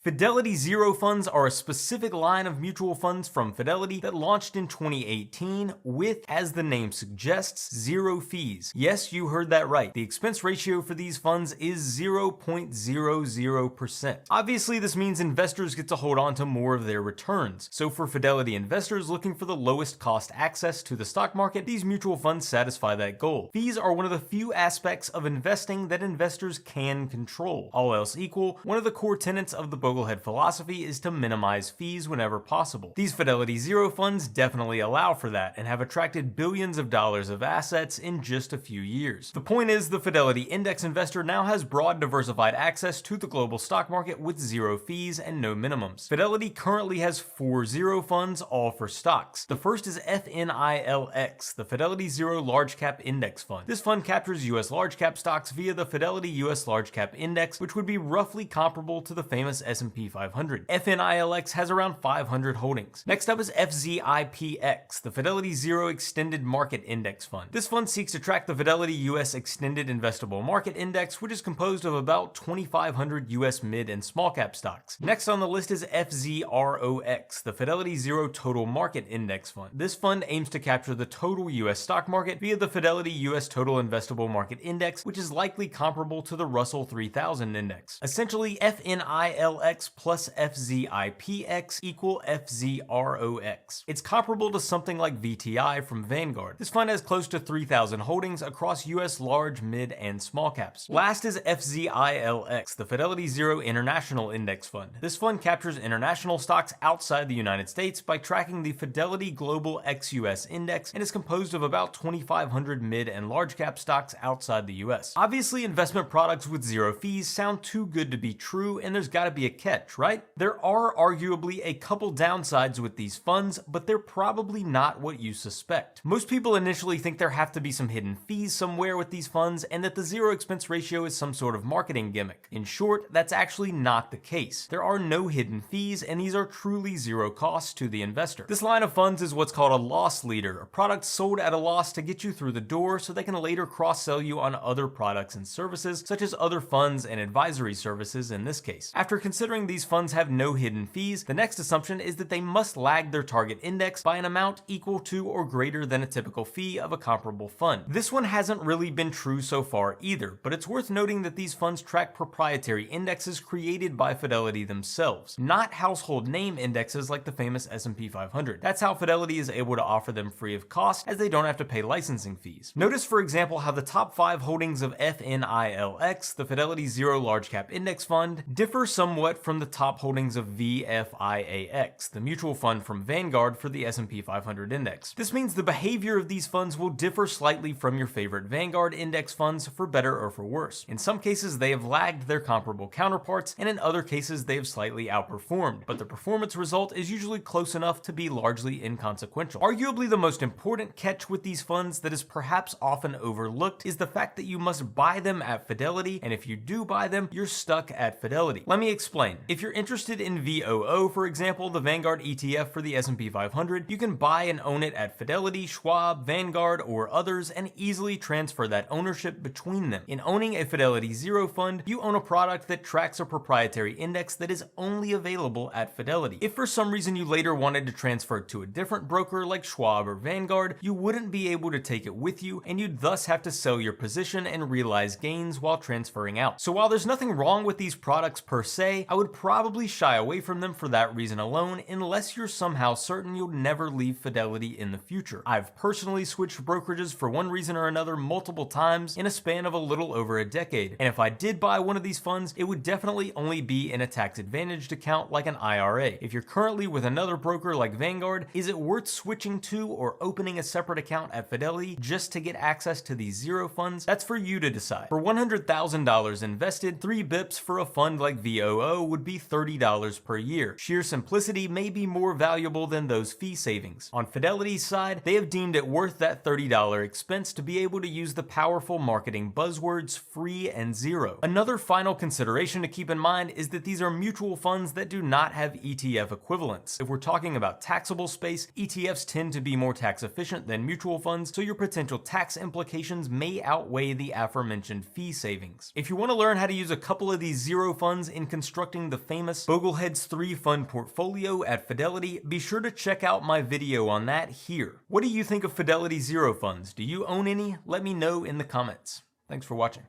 Fidelity ZERO funds are a specific line of mutual funds from Fidelity that launched in 2018 with, as the name suggests, zero fees. Yes, you heard that right. The expense ratio for these funds is 0.00%. Obviously, this means investors get to hold on to more of their returns. So for Fidelity investors looking for the lowest cost access to the stock market, these mutual funds satisfy that goal. Fees are one of the few aspects of investing that investors can control. All else equal, one of the core tenets of the Boglehead philosophy is to minimize fees whenever possible. These Fidelity ZERO funds definitely allow for that and have attracted billions of dollars of assets in just a few years. The point is, the Fidelity index investor now has broad diversified access to the global stock market with zero fees and no minimums. Fidelity currently has 4 ZERO funds, all for stocks. The first is FNILX, the Fidelity ZERO Large Cap Index Fund. This fund captures US large cap stocks via the Fidelity US Large Cap Index, which would be roughly comparable to the famous S&P 500. FNILX has around 500 holdings. Next up is FZIPX, the Fidelity ZERO Extended Market Index Fund. This fund seeks to track the Fidelity US Extended Investable Market Index, which is composed of about 2,500 US mid and small cap stocks. Next on the list is FZROX, the Fidelity ZERO Total Market Index Fund. This fund aims to capture the total US stock market via the Fidelity US Total Investable Market Index, which is likely comparable to the Russell 3000 index. Essentially, FNILX plus FZIPX equal FZROX. It's comparable to something like VTI from Vanguard. This fund has close to 3,000 holdings across US large, mid, and small caps. Last is FZILX, the Fidelity ZERO International Index Fund. This fund captures international stocks outside the United States by tracking the Fidelity Global ex-US Index and is composed of about 2,500 mid and large cap stocks outside the US. Obviously, investment products with zero fees sound too good to be true, and there's gotta be a catch, right? There are arguably a couple downsides with these funds, but they're probably not what you suspect. Most people initially think there have to be some hidden fees somewhere with these funds, and that the zero expense ratio is some sort of marketing gimmick. In short, that's actually not the case. There are no hidden fees, and these are truly zero costs to the investor. This line of funds is what's called a loss leader, a product sold at a loss to get you through the door so they can later cross-sell you on other products and services, such as other funds and advisory services in this case. After considering these funds have no hidden fees, the next assumption is that they must lag their target index by an amount equal to or greater than a typical fee of a comparable fund. This one hasn't really been true so far either, but it's worth noting that these funds track proprietary indexes created by Fidelity themselves, not household name indexes like the famous S&P 500. That's how Fidelity is able to offer them free of cost, as they don't have to pay licensing fees. Notice, for example, how the top 5 holdings of FNILX, the Fidelity ZERO Large Cap Index Fund, differ somewhat from the top holdings of VFIAX, the mutual fund from Vanguard for the S&P 500 index. This means the behavior of these funds will differ slightly from your favorite Vanguard index funds, for better or for worse. In some cases, they have lagged their comparable counterparts, and in other cases, they have slightly outperformed, but the performance result is usually close enough to be largely inconsequential. Arguably the most important catch with these funds that is perhaps often overlooked is the fact that you must buy them at Fidelity, and if you do buy them, you're stuck at Fidelity. Let me explain. If you're interested in VOO, for example, the Vanguard ETF for the S&P 500, you can buy and own it at Fidelity, Schwab, Vanguard, or others, and easily transfer that ownership between them. In owning a Fidelity ZERO fund, you own a product that tracks a proprietary index that is only available at Fidelity. If for some reason you later wanted to transfer it to a different broker like Schwab or Vanguard, you wouldn't be able to take it with you, and you'd thus have to sell your position and realize gains while transferring out. So while there's nothing wrong with these products per se, I would probably shy away from them for that reason alone, unless you're somehow certain you'll never leave Fidelity in the future. I've personally switched brokerages for one reason or another multiple times in a span of a little over a decade, and if I did buy one of these funds, it would definitely only be in a tax-advantaged account like an IRA. If you're currently with another broker like Vanguard, is it worth switching to or opening a separate account at Fidelity just to get access to these zero funds? That's for you to decide. For $100,000 invested, 3 bips for a fund like VOO would be $30 per year. Sheer simplicity may be more valuable than those fee savings. On Fidelity's side, they have deemed it worth that $30 expense to be able to use the powerful marketing buzzwords free and zero. Another final consideration to keep in mind is that these are mutual funds that do not have ETF equivalents. If we're talking about taxable space, ETFs tend to be more tax efficient than mutual funds, so your potential tax implications may outweigh the aforementioned fee savings. If you want to learn how to use a couple of these zero funds in constructing constructing the famous Boglehead's 3-fund portfolio at Fidelity, be sure to check out my video on that here. What do you think of Fidelity ZERO funds? Do you own any? Let me know in the comments. Thanks for watching.